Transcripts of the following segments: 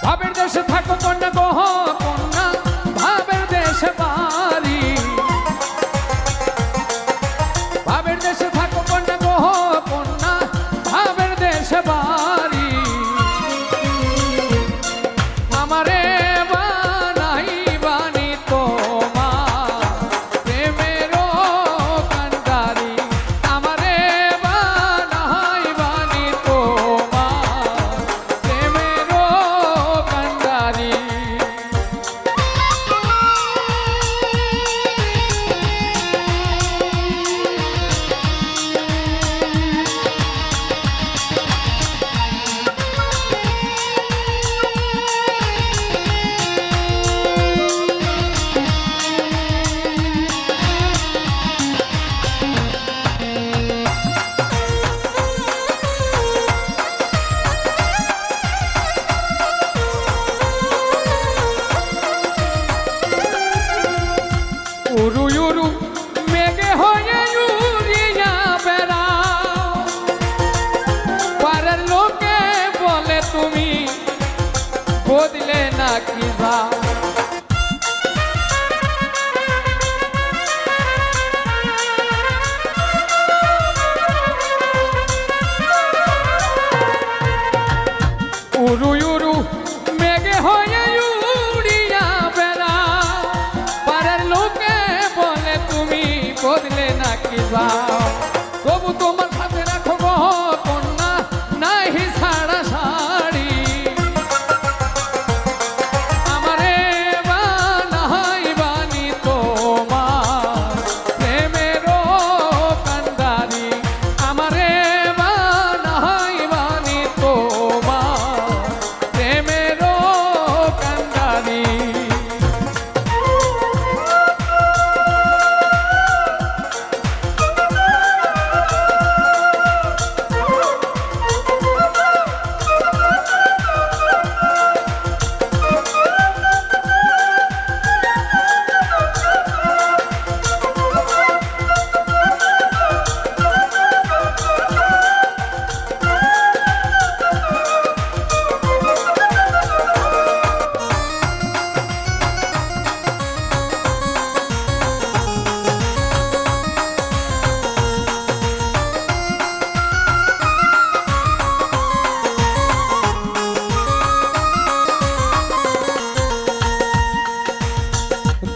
ভাবের দেশে থাকো কন্যা গো কন্যা ভাবের দেশে বাড়ি ভাবের দেশে থাকো কন্যা গো কন্যা ভাবের দেশে বাড়ি আমারে বানাই বানি তোমার প্রেমেরও কান্ডারি আমারে বানাই বানি তোমার প্রেমেরও কান্ডারি উরু উরু মেঘে হয়ে উড়িয়া বেড়াও পাড়ার লোকে বলে তুমি বদলে নাকি যাও উরু উরু মেঘে হয়ে উড়িয়া বেড়াও পাড়ার লোকে বলে তুমি বদলে নাকি যাও তবু তোমার সাথে রাখো গো কন্যা নাহি ছাড়া শাড়ি আমারে বানাই বানি তোমার প্রেমেরও কান্ডারি আমারে বানাই বানি তোমার প্রেমেরও কান্ডারি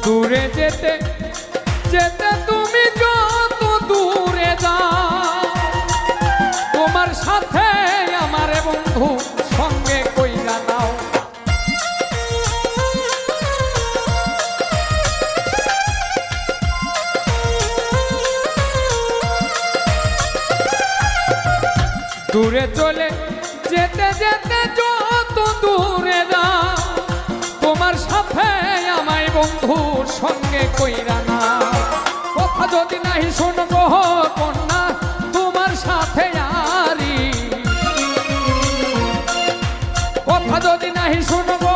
দূরে যেতে যেতে তুমি যত দূরে যাও তোমার সাথে আমার বন্ধু সঙ্গে কইরা নাও দূরে চলে যেতে যেতে যত দূরে যাও তোমার সাথে আমায় বন্ধুর সঙ্গে কইরা না কথা যদি নাহি শোনো গো কন্যা তোমার সাথে আরি কথা যদি নাহি শোনো গো